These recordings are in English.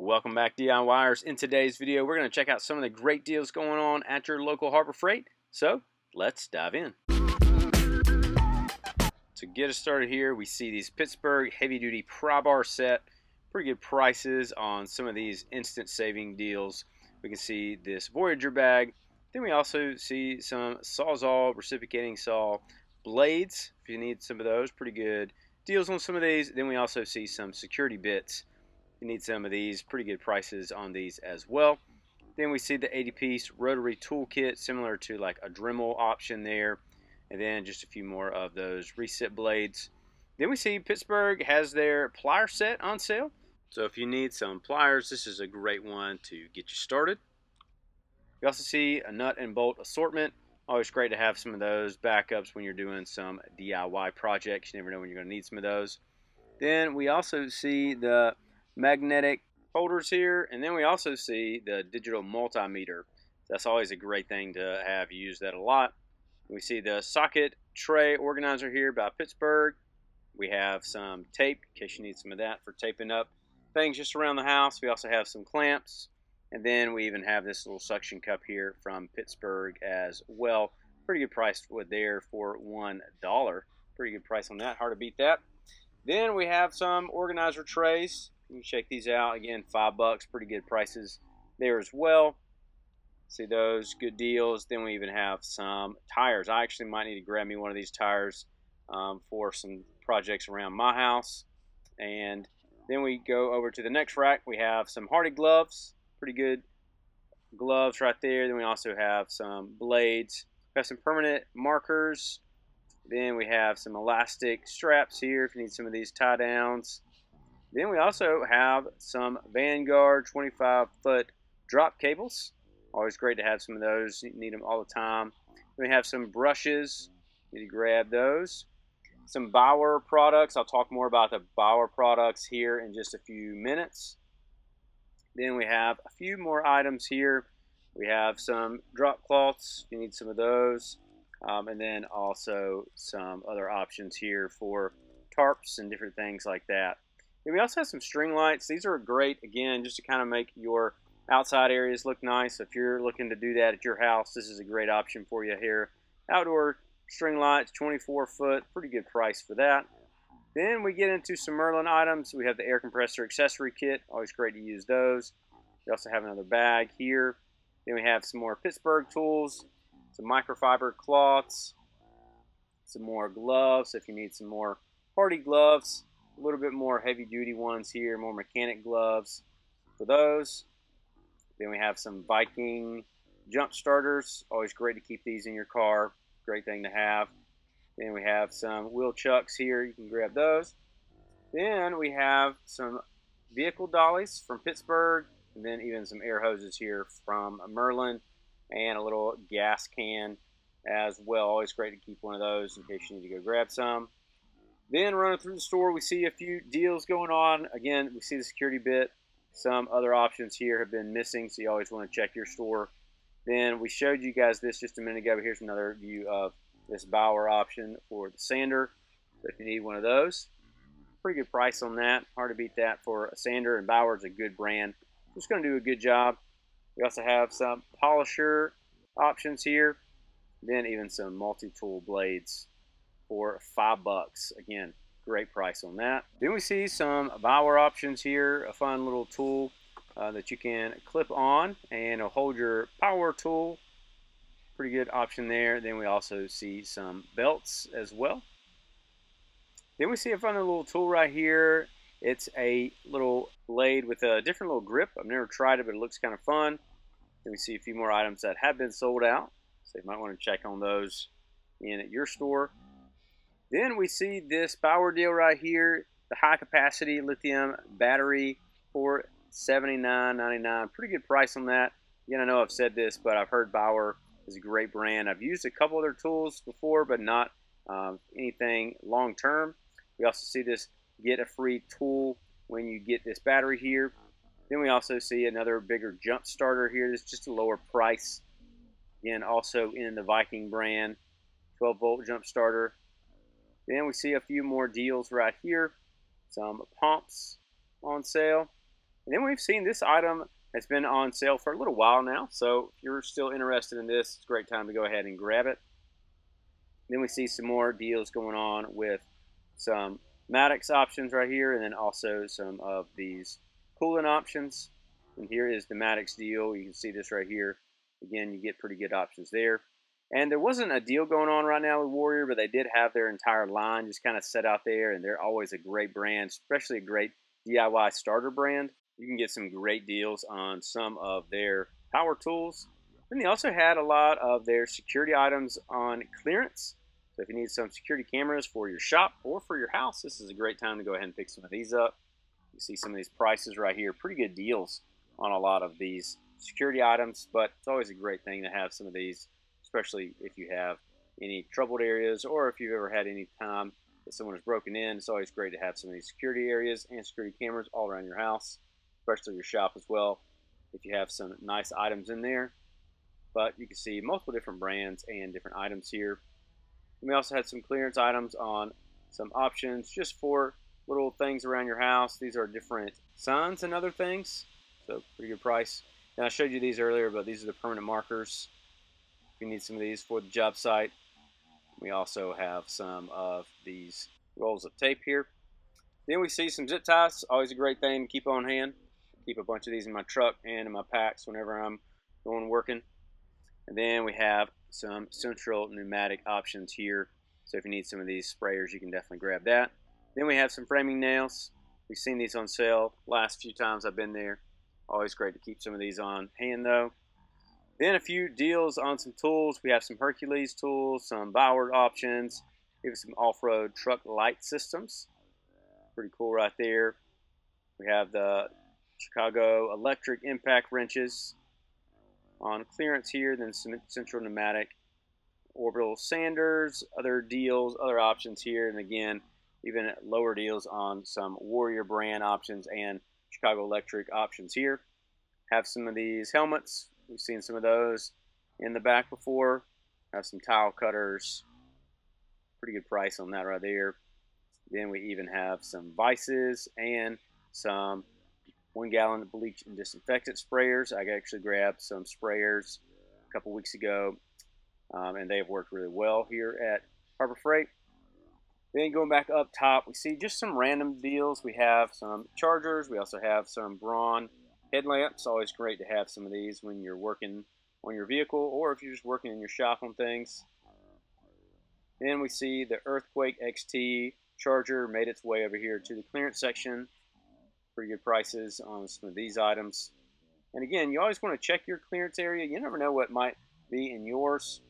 Welcome back, DIYers. In today's video, we're going to check out some of the great deals going on at your local Harbor Freight. So, let's dive in. To get us started here, we see these Pittsburgh heavy-duty pry bar set. Pretty good prices on some of these instant saving deals. We can see this Voyager bag. Then we also see some Sawzall reciprocating saw blades. If you need some of those, pretty good deals on some of these. Then we also see some security bits. You need some of these, pretty good prices on these as well. Then we see the 80-piece rotary toolkit, similar to like a Dremel option there. And then just a few more of those reset blades. Then we see Pittsburgh has their plier set on sale. So if you need some pliers, this is a great one to get you started. You also see a nut and bolt assortment. Always great to have some of those backups when you're doing some DIY projects. You never know when you're going to need some of those. Then we also see the magnetic holders here, and then we also see the digital multimeter. That's always a great thing to have. You use that a lot. We see the socket tray organizer here by Pittsburgh. We have some tape in case you need some of that for taping up things just around the house. We also have some clamps, and then we even have this little suction cup here from Pittsburgh as well. Pretty good price with there for $1. Pretty good price on that. Hard to beat that. Then we have some organizer trays. You can check these out. Again, $5. Pretty good prices there as well. See those, good deals. Then we even have some tires. I actually might need to grab me one of these tires for some projects around my house. And then we go over to the next rack. We have some Hardy gloves. Pretty good gloves right there. Then we also have some blades. We have some permanent markers. Then we have some elastic straps here if you need some of these tie downs. Then we also have some Vanguard 25-foot drop cables. Always great to have some of those. You need them all the time. Then we have some brushes. You need to grab those. Some Bauer products. I'll talk more about the Bauer products here in just a few minutes. Then we have a few more items here. We have some drop cloths. You need some of those. And then also some other options here for tarps and different things like that. And we also have some string lights. These are great, again, just to kind of make your outside areas look nice. If you're looking to do that at your house, this is a great option for you here. Outdoor string lights, 24-foot, pretty good price for that. Then we get into some Merlin items. We have the air compressor accessory kit. Always great to use those. We also have another bag here. Then we have some more Pittsburgh tools, some microfiber cloths, some more gloves if you need some more Hardy gloves. A little bit more heavy-duty ones here, more mechanic gloves for those. Then we have some Viking jump starters. Always great to keep these in your car. Great thing to have. Then we have some wheel chucks here. You can grab those. Then we have some vehicle dollies from Pittsburgh, and then even some air hoses here from Merlin, and a little gas can as well. Always great to keep one of those in case you need to go grab some. Then running through the store, we see a few deals going on. Again, we see the security bit. Some other options here have been missing, so you always want to check your store. Then we showed you guys this just a minute ago, but here's another view of this Bauer option for the sander. So if you need one of those, pretty good price on that. Hard to beat that for a sander, and Bauer's a good brand. It's going to do a good job. We also have some polisher options here. Then even some multi-tool blades for $5. Again, great price on that. Then we see some Bauer options here. A fun little tool that you can clip on, and it'll hold your power tool. Pretty good option there. Then we also see some belts as well. Then we see a fun little tool right here. It's a little blade with a different little grip. I've never tried it, but it looks kind of fun. Then we see a few more items that have been sold out, so you might want to check on those in at your store. Then we see this Bauer deal right here, the high capacity lithium battery for $79.99. Pretty good price on that. Again, I know I've said this, but I've heard Bauer is a great brand. I've used a couple of their tools before, but not anything long term. We also see this get a free tool when you get this battery here. Then we also see another bigger jump starter here. This is just a lower price. Again, also in the Viking brand, 12-volt jump starter. Then we see a few more deals right here. Some pumps on sale. And then we've seen this item has been on sale for a little while now, so if you're still interested in this, it's a great time to go ahead and grab it. Then we see some more deals going on with some Maddox options right here, and then also some of these coolant options. And here is the Maddox deal. You can see this right here. Again, you get pretty good options there. And there wasn't a deal going on right now with Warrior, but they did have their entire line just kind of set out there, and they're always a great brand, especially a great DIY starter brand. You can get some great deals on some of their power tools. And they also had a lot of their security items on clearance. So if you need some security cameras for your shop or for your house, this is a great time to go ahead and pick some of these up. You see some of these prices right here, pretty good deals on a lot of these security items, but it's always a great thing to have some of these, especially if you have any troubled areas or if you've ever had any time that someone has broken in. It's always great to have some of these security areas and security cameras all around your house, especially your shop as well, if you have some nice items in there. But you can see multiple different brands and different items here. And we also had some clearance items on some options just for little things around your house. These are different suns and other things, so pretty good price. And I showed you these earlier, but these are the permanent markers. If you need some of these for the job site. We also have some of these rolls of tape here. Then we see some zip ties, always a great thing to keep on hand. Keep a bunch of these in my truck and in my packs whenever I'm going working. And then we have some central pneumatic options here. So if you need some of these sprayers, you can definitely grab that. Then we have some framing nails. We've seen these on sale last few times I've been there. Always great to keep some of these on hand though. Then a few deals on some tools. We have some Hercules tools, some Bauer options. We have some off-road truck light systems. Pretty cool right there. We have the Chicago electric impact wrenches on clearance here, then some central pneumatic orbital sanders, other deals, other options here, and again, even lower deals on some Warrior brand options and Chicago electric options here. Have some of these helmets. We've seen some of those in the back before. Have some tile cutters. Pretty good price on that right there. Then we even have some vices and some 1 gallon bleach and disinfectant sprayers. I actually grabbed some sprayers a couple weeks ago, and they have worked really well here at Harbor Freight. Then going back up top, we see just some random deals. We have some chargers. We also have some Braun headlamps. Always great to have some of these when you're working on your vehicle or if you're just working in your shop on things. Then we see the Earthquake XT charger made its way over here to the clearance section. Pretty good prices on some of these items. And again, you always want to check your clearance area. You never know what might be in yours.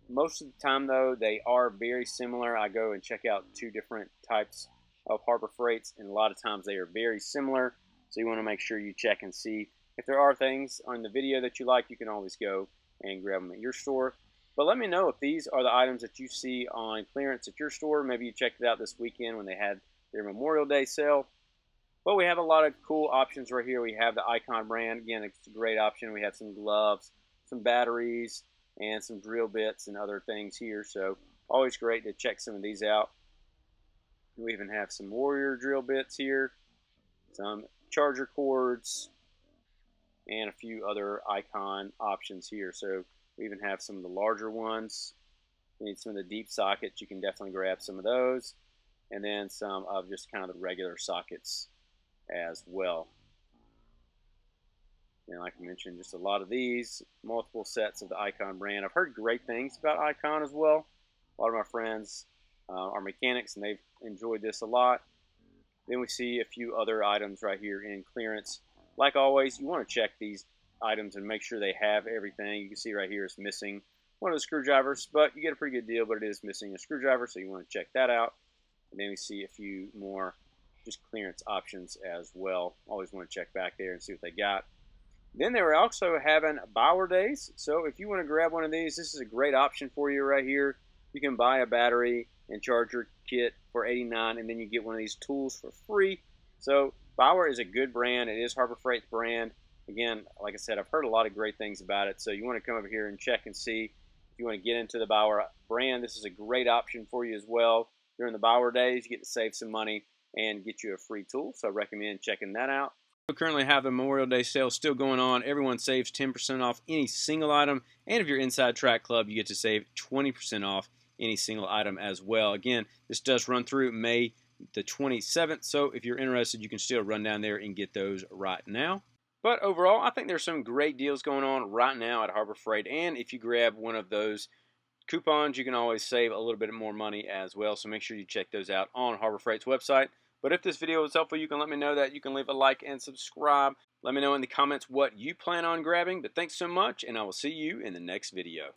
Most of the time, though, they are very similar. I go and check out 2 different types of Harbor Freights, and a lot of times they are very similar. So you want to make sure you check and see if there are things on the video that you like. You can always go and grab them at your store. But let me know if these are the items that you see on clearance at your store. Maybe you checked it out this weekend when they had their Memorial Day sale. But we have a lot of cool options right here. We have the Icon brand. Again, it's a great option. We have some gloves, some batteries, and some drill bits and other things here. So always great to check some of these out. We even have some Warrior drill bits here, some charger cords, and a few other Icon options here. So we even have some of the larger ones. If you need some of the deep sockets, you can definitely grab some of those. And then some of just kind of the regular sockets as well. And like I mentioned, just a lot of these, multiple sets of the Icon brand. I've heard great things about Icon as well. A lot of my friends are mechanics and they've enjoyed this a lot. Then we see a few other items right here in clearance. Like always, you want to check these items and make sure they have everything. You can see right here it's missing one of the screwdrivers, but you get a pretty good deal, but it is missing a screwdriver, so you want to check that out. And then we see a few more just clearance options as well. Always want to check back there and see what they got. Then they were also having Bauer days. So if you want to grab one of these, this is a great option for you right here. You can buy a battery and charger kit for $89, and then you get one of these tools for free. So Bauer is a good brand. It is Harbor Freight's brand. Again, like I said, I've heard a lot of great things about it. So you want to come over here and check and see if you want to get into the Bauer brand. This is a great option for you as well. During the Bauer days, you get to save some money and get you a free tool. So I recommend checking that out. We currently have the Memorial Day sale still going on. Everyone saves 10% off any single item, and if you're inside Track Club, you get to save 20% off any single item as well. Again, this does run through May the 27th, so if you're interested, you can still run down there and get those right now. But overall, I think there's some great deals going on right now at Harbor Freight, and if you grab one of those coupons, you can always save a little bit more money as well, so make sure you check those out on Harbor Freight's website. But if this video was helpful, you can let me know that. You can leave a like and subscribe. Let me know in the comments what you plan on grabbing. But thanks so much, and I will see you in the next video.